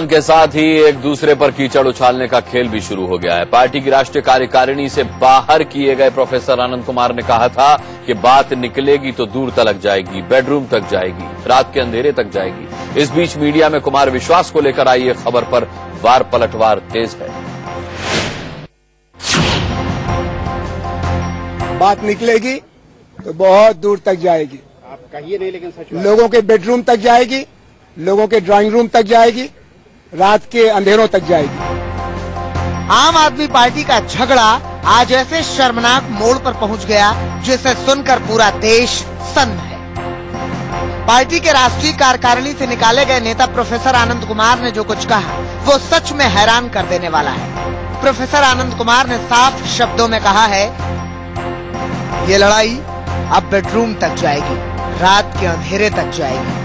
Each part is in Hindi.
सम्मान के साथ ही एक दूसरे पर कीचड़ उछालने का खेल भी शुरू हो गया है। पार्टी की राष्ट्रीय कार्यकारिणी से बाहर किए गए प्रोफेसर आनंद कुमार ने कहा था कि बात निकलेगी तो दूर तलक जाएगी, बेडरूम तक जाएगी, रात के अंधेरे तक जाएगी। इस बीच मीडिया में कुमार विश्वास को लेकर आई एक खबर पर वार पलटवार तेज है। बात निकलेगी तो बहुत दूर तक जाएगी। आप कहिए नहीं, लेकिन सच लोगों के बेडरूम तक जाएगी, लोगों के ड्राइंग रूम तक जाएगी, रात के अंधेरों तक जाएगी। आम आदमी पार्टी का झगड़ा आज ऐसे शर्मनाक मोड़ पर पहुंच गया जिसे सुनकर पूरा देश सन्न है। पार्टी के राष्ट्रीय कार्यकारिणी से निकाले गए नेता प्रोफेसर आनंद कुमार ने जो कुछ कहा वो सच में हैरान कर देने वाला है। प्रोफेसर आनंद कुमार ने साफ शब्दों में कहा है, ये लड़ाई अब बेडरूम तक जाएगी, रात के अंधेरे तक जाएगी।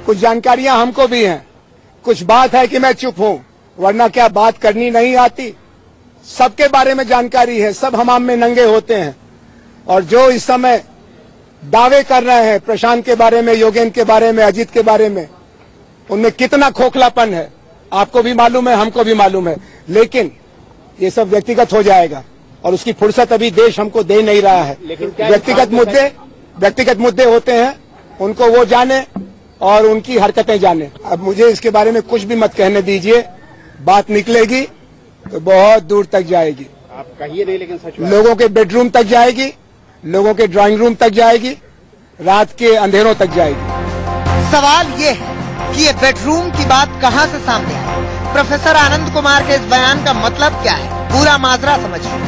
कुछ जानकारियां हमको भी हैं, कुछ बात है कि मैं चुप हूं, वरना क्या बात करनी नहीं आती। सबके बारे में जानकारी है, सब हमाम में नंगे होते हैं। और जो इस समय दावे कर रहे हैं प्रशांत के बारे में, योगेंद्र के बारे में, अजीत के बारे में, उनमें कितना खोखलापन है आपको भी मालूम है, हमको भी मालूम है। लेकिन ये सब व्यक्तिगत हो जाएगा और उसकी फुर्सत अभी देश हमको दे नहीं रहा है। व्यक्तिगत मुद्दे होते हैं, उनको वो जाने और उनकी हरकतें जाने। अब मुझे इसके बारे में कुछ भी मत कहने दीजिए। बात निकलेगी तो बहुत दूर तक जाएगी। आप कहिए नहीं, लेकिन सच लोगों के बेडरूम तक जाएगी, लोगों के ड्राइंग रूम तक जाएगी, रात के अंधेरों तक जाएगी। सवाल ये है कि ये बेडरूम की बात कहां से सामने आई? प्रोफेसर आनंद कुमार के इस बयान का मतलब क्या है? पूरा माजरा समझिए।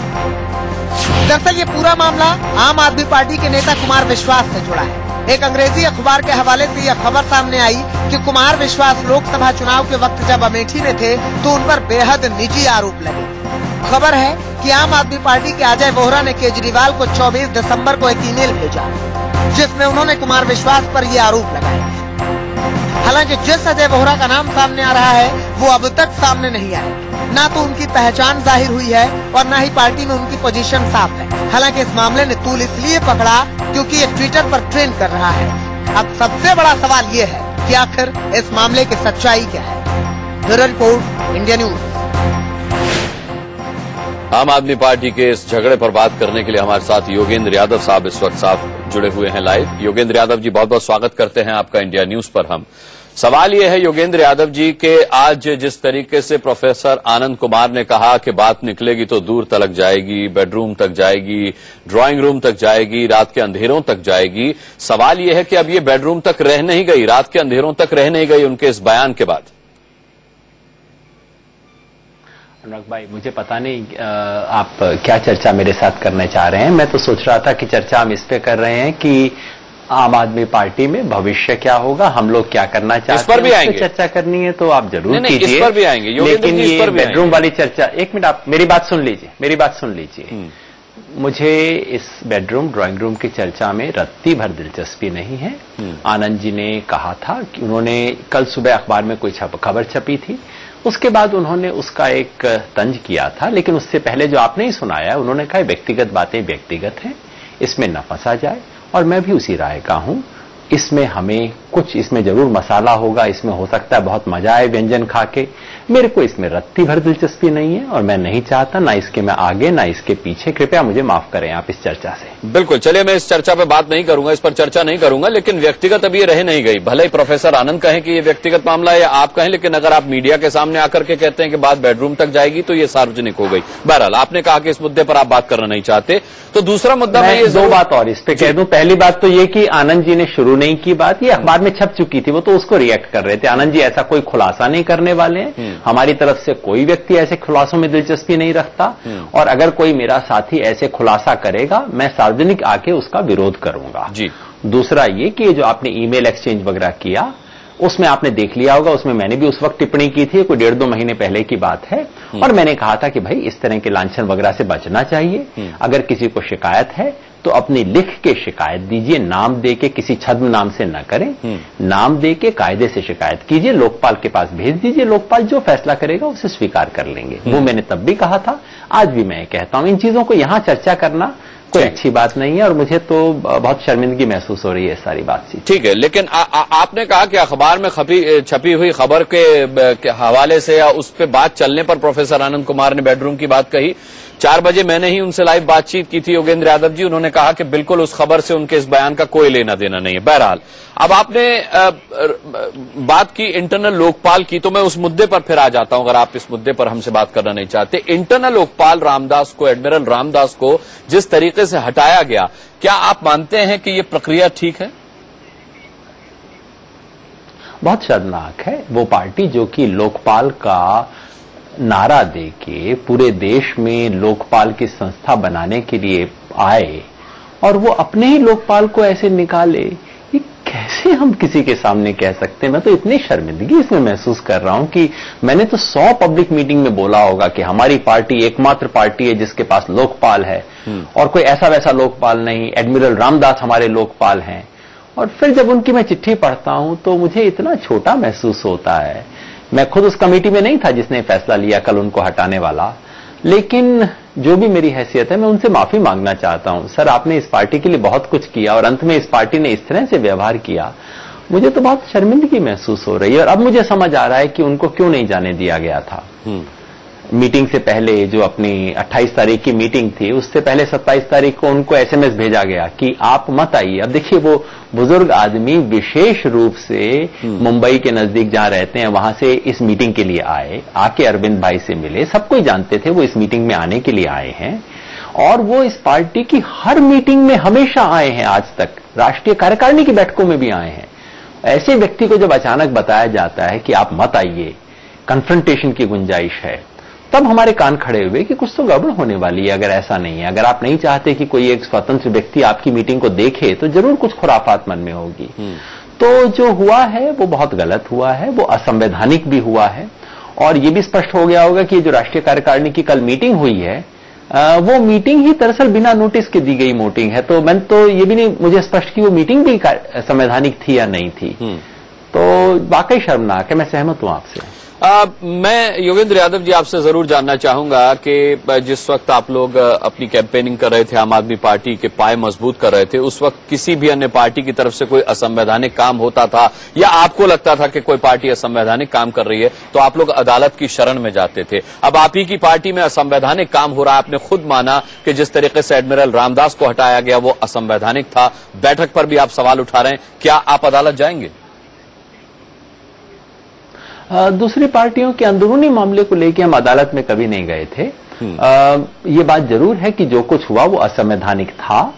दरअसल ये पूरा मामला आम आदमी पार्टी के नेता कुमार विश्वास से जुड़ा है। एक अंग्रेजी अखबार के हवाले से यह खबर सामने आई कि कुमार विश्वास लोकसभा चुनाव के वक्त जब अमेठी में थे तो उन पर बेहद निजी आरोप लगे। खबर है कि आम आदमी पार्टी के अजय वोहरा ने केजरीवाल को 24 दिसंबर को एक ईमेल भेजा जिसमें उन्होंने कुमार विश्वास पर ये आरोप लगाए। हालांकि जिस अजय वोहरा का नाम सामने आ रहा है वो अब तक सामने नहीं आया। ना तो उनकी पहचान जाहिर हुई है और न ही पार्टी में उनकी पोजीशन साफ है। हालांकि इस मामले ने तूल इसलिए पकड़ा क्योंकि ये ट्विटर पर ट्रेंड कर रहा है। अब सबसे बड़ा सवाल ये है कि आखिर इस मामले की सच्चाई क्या है। Bureau report, India news. आम आदमी पार्टी के इस झगड़े पर बात करने के लिए हमारे साथ योगेंद्र यादव साहब इस वक्त साथ जुड़े हुए हैं लाइव। योगेंद्र यादव जी, बहुत बहुत स्वागत करते हैं आपका इंडिया न्यूज पर। हम सवाल यह है योगेंद्र यादव जी के आज जिस तरीके से प्रोफेसर आनंद कुमार ने कहा कि बात निकलेगी तो दूर तलक जाएगी, बेडरूम तक जाएगी, ड्राइंग रूम तक जाएगी, रात के अंधेरों तक जाएगी। सवाल यह है कि अब ये बेडरूम तक रह नहीं गई, रात के अंधेरों तक रह नहीं गई उनके इस बयान के बाद। अनुराग भाई, मुझे पता नहीं आप क्या चर्चा मेरे साथ करना चाह रहे हैं। मैं तो सोच रहा था कि चर्चा हम इस पे कर रहे हैं कि आम आदमी पार्टी में भविष्य क्या होगा, हम लोग क्या करना चाहते हैं, इस पर भी आएंगे। चर्चा करनी है तो आप जरूर कीजिए। इस पर भी आएंगे, लेकिन ये बेडरूम वाली चर्चा, एक मिनट आप मेरी बात सुन लीजिए, मुझे इस बेडरूम ड्राइंग रूम की चर्चा में रत्ती भर दिलचस्पी नहीं है। आनंद जी ने कहा था कि उन्होंने कल सुबह अखबार में कोई खबर छपी थी, उसके बाद उन्होंने उसका एक तंज किया था। लेकिन उससे पहले जो आपने ही सुनाया, उन्होंने कहा व्यक्तिगत बातें व्यक्तिगत हैं, इसमें न फंसा जाए। और मैं भी उसी राय का हूं। इसमें हमें कुछ, इसमें जरूर मसाला होगा, इसमें हो सकता है बहुत मजा आए व्यंजन खा के। मेरे को इसमें रत्ती भर दिलचस्पी नहीं है और मैं नहीं चाहता ना इसके मैं आगे ना इसके पीछे। कृपया मुझे माफ करें आप इस चर्चा से। बिल्कुल, चलिए मैं इस चर्चा पे बात नहीं करूंगा, इस पर चर्चा नहीं करूंगा। लेकिन व्यक्तिगत अब ये रह नहीं गई। भले ही प्रोफेसर आनंद कहें कि ये व्यक्तिगत मामला है या आप कहें, लेकिन अगर आप मीडिया के सामने आकर के कहते हैं कि बात बेडरूम तक जाएगी तो ये सार्वजनिक हो गई। बहरहाल आपने कहा कि इस मुद्दे पर आप बात करना नहीं चाहते, तो दूसरा मुद्दा मैं ये दो बात और इस पे कह दूं। पहली बात तो ये कि आनंद जी ने शुरू नहीं की बात, ये अखबार में छप चुकी थी, वो तो उसको रिएक्ट कर रहे थे। आनंद जी ऐसा कोई खुलासा नहीं करने वाले हैं। हमारी तरफ से कोई व्यक्ति ऐसे खुलासों में दिलचस्पी नहीं रखता और अगर कोई मेरा साथी ऐसे खुलासा करेगा मैं सार्वजनिक आके उसका विरोध करूंगा। जी। दूसरा ये कि जो आपने ईमेल एक्सचेंज वगैरह किया उसमें आपने देख लिया होगा, उसमें मैंने भी उस वक्त टिप्पणी की थी, कोई 1.5-2 महीने पहले की बात है। और मैंने कहा था कि भाई इस तरह के लांछन वगैरह से बचना चाहिए। अगर किसी को शिकायत है तो अपनी लिख के शिकायत दीजिए, नाम दे के, किसी छद्म नाम से न करें, नाम दे के कायदे से शिकायत कीजिए, लोकपाल के पास भेज दीजिए, लोकपाल जो फैसला करेगा उसे स्वीकार कर लेंगे। वो मैंने तब भी कहा था, आज भी मैं कहता हूं। इन चीजों को यहां चर्चा करना कोई अच्छी बात नहीं है और मुझे तो बहुत शर्मिंदगी महसूस हो रही है सारी बातचीत। ठीक है, लेकिन आपने कहा कि अखबार में छपी हुई खबर के हवाले से या उस पे बात चलने पर प्रोफेसर आनंद कुमार ने बेडरूम की बात कही। 4 बजे मैंने ही उनसे लाइव बातचीत की थी योगेंद्र यादव जी, उन्होंने कहा कि बिल्कुल उस खबर से उनके इस बयान का कोई लेना देना नहीं है। बहरहाल अब आपने बात की इंटरनल लोकपाल की, तो मैं उस मुद्दे पर फिर आ जाता हूं, अगर आप इस मुद्दे पर हमसे बात करना नहीं चाहते। इंटरनल लोकपाल रामदास को, एडमिरल रामदास को जिस तरीके से हटाया गया, क्या आप मानते हैं कि यह प्रक्रिया ठीक है? बहुत शर्मनाक है। वो पार्टी जो कि लोकपाल का नारा देके पूरे देश में लोकपाल की संस्था बनाने के लिए आए और वो अपने ही लोकपाल को ऐसे निकाले, ये कैसे हम किसी के सामने कह सकते हैं? मैं तो इतनी शर्मिंदगी इसमें महसूस कर रहा हूं कि मैंने तो 100 पब्लिक मीटिंग में बोला होगा कि हमारी पार्टी एकमात्र पार्टी है जिसके पास लोकपाल है और कोई ऐसा वैसा लोकपाल नहीं, एडमिरल रामदास हमारे लोकपाल हैं। और फिर जब उनकी मैं चिट्ठी पढ़ता हूं तो मुझे इतना छोटा महसूस होता है। मैं खुद उस कमेटी में नहीं था जिसने फैसला लिया कल उनको हटाने वाला, लेकिन जो भी मेरी हैसियत है मैं उनसे माफी मांगना चाहता हूं। सर, आपने इस पार्टी के लिए बहुत कुछ किया और अंत में इस पार्टी ने इस तरह से व्यवहार किया, मुझे तो बहुत शर्मिंदगी महसूस हो रही है। और अब मुझे समझ आ रहा है कि उनको क्यों नहीं जाने दिया गया था। मीटिंग से पहले जो अपनी 28 तारीख की मीटिंग थी, उससे पहले 27 तारीख को उनको एसएमएस भेजा गया कि आप मत आइए। अब देखिए, वो बुजुर्ग आदमी विशेष रूप से मुंबई के नजदीक जहां रहते हैं वहां से इस मीटिंग के लिए आए, आके अरविंद भाई से मिले, सब कोई जानते थे वो इस मीटिंग में आने के लिए आए हैं और वो इस पार्टी की हर मीटिंग में हमेशा आए हैं, आज तक राष्ट्रीय कार्यकारिणी की बैठकों में भी आए हैं। ऐसे व्यक्ति को जब अचानक बताया जाता है कि आप मत आइए, कन्फ्रंटेशन की गुंजाइश है, तब हमारे कान खड़े हुए कि कुछ तो गड़बड़ होने वाली है। अगर ऐसा नहीं है, अगर आप नहीं चाहते कि कोई एक स्वतंत्र व्यक्ति आपकी मीटिंग को देखे, तो जरूर कुछ खुराफात मन में होगी। तो जो हुआ है वो बहुत गलत हुआ है, वो असंवैधानिक भी हुआ है और ये भी स्पष्ट हो गया होगा कि ये जो राष्ट्रीय कार्यकारिणी की कल मीटिंग हुई है, वो मीटिंग ही दरअसल बिना नोटिस के दी गई मीटिंग है। तो मैं तो ये भी नहीं मुझे स्पष्ट कि वो मीटिंग भी संवैधानिक थी या नहीं थी। तो वाकई शर्मनाक है, मैं सहमत हूं आपसे। मैं योगेंद्र यादव जी आपसे जरूर जानना चाहूंगा कि जिस वक्त आप लोग अपनी कैंपेनिंग कर रहे थे, आम आदमी पार्टी के पाए मजबूत कर रहे थे, उस वक्त किसी भी अन्य पार्टी की तरफ से कोई असंवैधानिक काम होता था या आपको लगता था कि कोई पार्टी असंवैधानिक काम कर रही है तो आप लोग अदालत की शरण में जाते थे। अब आप ही की पार्टी में असंवैधानिक काम हो रहा है, आपने खुद माना कि जिस तरीके से एडमिरल रामदास को हटाया गया वो असंवैधानिक था, बैठक पर भी आप सवाल उठा रहे हैं, क्या आप अदालत जाएंगे? दूसरी पार्टियों के अंदरूनी मामले को लेकर हम अदालत में कभी नहीं गए थे। ये बात जरूर है कि जो कुछ हुआ वो असंवैधानिक था।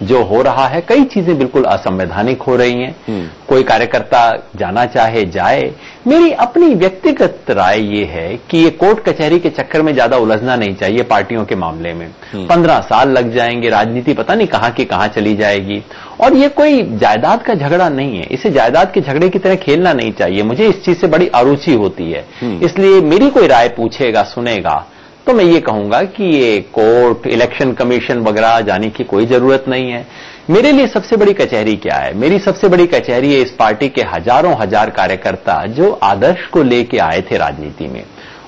जो हो रहा है, कई चीजें बिल्कुल असंवैधानिक हो रही हैं। कोई कार्यकर्ता जाना चाहे जाए। मेरी अपनी व्यक्तिगत राय ये है कि ये कोर्ट कचहरी के चक्कर में ज्यादा उलझना नहीं चाहिए पार्टियों के मामले में। 15 साल लग जाएंगे, राजनीति पता नहीं कहां की कहां चली जाएगी। और ये कोई जायदाद का झगड़ा नहीं है, इसे जायदाद के झगड़े की तरह खेलना नहीं चाहिए। मुझे इस चीज से बड़ी अरुचि होती है, इसलिए मेरी कोई राय पूछेगा, सुनेगा, तो मैं ये कहूंगा कि ये कोर्ट, इलेक्शन कमीशन वगैरह जाने की कोई जरूरत नहीं है। मेरे लिए सबसे बड़ी कचहरी क्या है? मेरी सबसे बड़ी कचहरी है इस पार्टी के हजारों हजार कार्यकर्ता जो आदर्श को लेके आए थे राजनीति में।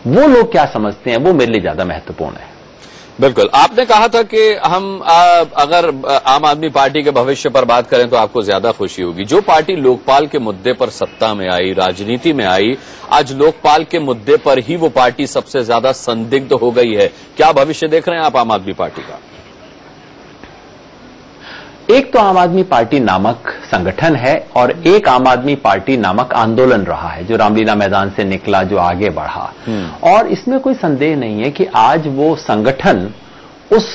वो लोग क्या समझते हैं, वो मेरे लिए ज्यादा महत्वपूर्ण है। बिल्कुल, आपने कहा था कि हम अगर आम आदमी पार्टी के भविष्य पर बात करें तो आपको ज्यादा खुशी होगी। जो पार्टी लोकपाल के मुद्दे पर सत्ता में आई, राजनीति में आई, आज लोकपाल के मुद्दे पर ही वो पार्टी सबसे ज्यादा संदिग्ध हो गई है। क्या भविष्य देख रहे हैं आप आम आदमी पार्टी का? एक तो आम आदमी पार्टी नामक संगठन है और एक आम आदमी पार्टी नामक आंदोलन रहा है जो रामलीला मैदान से निकला, जो आगे बढ़ा। और इसमें कोई संदेह नहीं है कि आज वो संगठन उस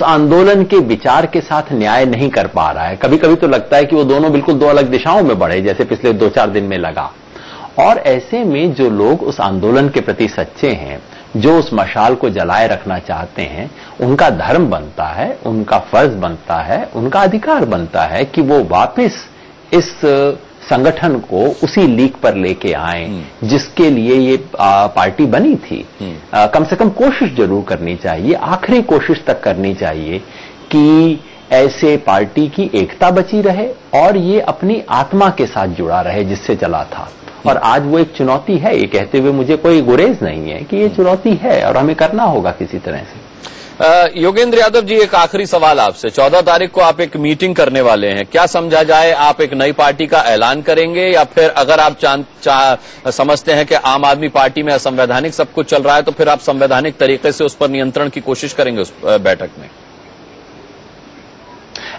आंदोलन के विचार के साथ न्याय नहीं कर पा रहा है। कभी कभी तो लगता है कि वो दोनों बिल्कुल दो अलग दिशाओं में बढ़े, जैसे पिछले 2-4 दिन में लगा। और ऐसे में जो लोग उस आंदोलन के प्रति सच्चे हैं, जो उस मशाल को जलाए रखना चाहते हैं, उनका धर्म बनता है, उनका फर्ज बनता है, उनका अधिकार बनता है कि वो वापस इस संगठन को उसी लीक पर लेके आए जिसके लिए ये पार्टी बनी थी। कम से कम कोशिश जरूर करनी चाहिए, आखिरी कोशिश तक करनी चाहिए कि ऐसे पार्टी की एकता बची रहे और ये अपनी आत्मा के साथ जुड़ा रहे जिससे चला था। और आज वो एक चुनौती है, ये कहते हुए मुझे कोई गुरेज नहीं है कि ये चुनौती है और हमें करना होगा किसी तरह से। योगेंद्र यादव जी, एक आखिरी सवाल आपसे। 14 तारीख को आप एक मीटिंग करने वाले हैं, क्या समझा जाए, आप एक नई पार्टी का ऐलान करेंगे या फिर अगर आप समझते हैं कि आम आदमी पार्टी में असंवैधानिक सब कुछ चल रहा है तो फिर आप संवैधानिक तरीके से उस पर नियंत्रण की कोशिश करेंगे उस बैठक में?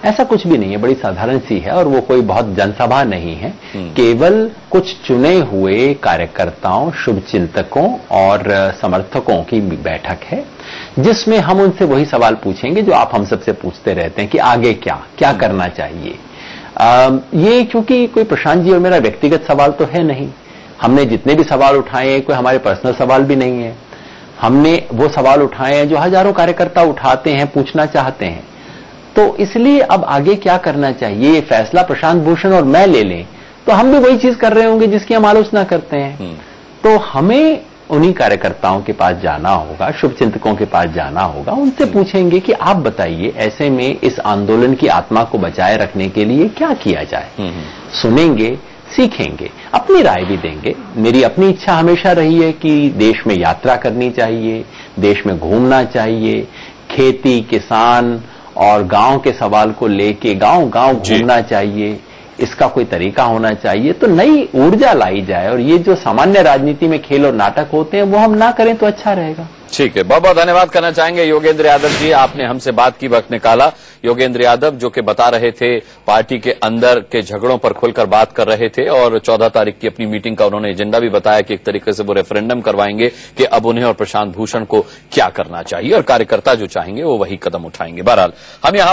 ऐसा कुछ भी नहीं है, बड़ी साधारण सी है और वो कोई बहुत जनसभा नहीं है। केवल कुछ चुने हुए कार्यकर्ताओं, शुभचिंतकों और समर्थकों की बैठक है जिसमें हम उनसे वही सवाल पूछेंगे जो आप हम सबसे पूछते रहते हैं कि आगे क्या करना चाहिए। ये क्योंकि कोई प्रशांत जी और मेरा व्यक्तिगत सवाल तो है नहीं। हमने जितने भी सवाल उठाए हैं कोई हमारे पर्सनल सवाल भी नहीं है। हमने वो सवाल उठाए हैं जो हजारों कार्यकर्ता उठाते हैं, पूछना चाहते हैं। तो इसलिए अब आगे क्या करना चाहिए ये फैसला प्रशांत भूषण और मैं ले लें तो हम भी वही चीज कर रहे होंगे जिसकी हम आलोचना करते हैं। तो हमें उन्हीं कार्यकर्ताओं के पास जाना होगा, शुभचिंतकों के पास जाना होगा, उनसे पूछेंगे कि आप बताइए ऐसे में इस आंदोलन की आत्मा को बचाए रखने के लिए क्या किया जाए। सुनेंगे, सीखेंगे, अपनी राय भी देंगे। मेरी अपनी इच्छा हमेशा रही है कि देश में यात्रा करनी चाहिए, देश में घूमना चाहिए, खेती, किसान और गांव के सवाल को लेके गांव-गांव घूमना चाहिए। इसका कोई तरीका होना चाहिए तो नई ऊर्जा लाई जाए और ये जो सामान्य राजनीति में खेल और नाटक होते हैं वो हम ना करें तो अच्छा रहेगा। ठीक है, बहुत बहुत धन्यवाद करना चाहेंगे योगेंद्र यादव जी, आपने हमसे बात की, वक्त निकाला। योगेंद्र यादव जो कि बता रहे थे, पार्टी के अंदर के झगड़ों पर खुलकर बात कर रहे थे और 14 तारीख की अपनी मीटिंग का उन्होंने एजेंडा भी बताया कि एक तरीके से वो रेफरेंडम करवाएंगे कि अब उन्हें और प्रशांत भूषण को क्या करना चाहिए और कार्यकर्ता जो चाहेंगे वो वही कदम उठाएंगे। बहरहाल हम यहां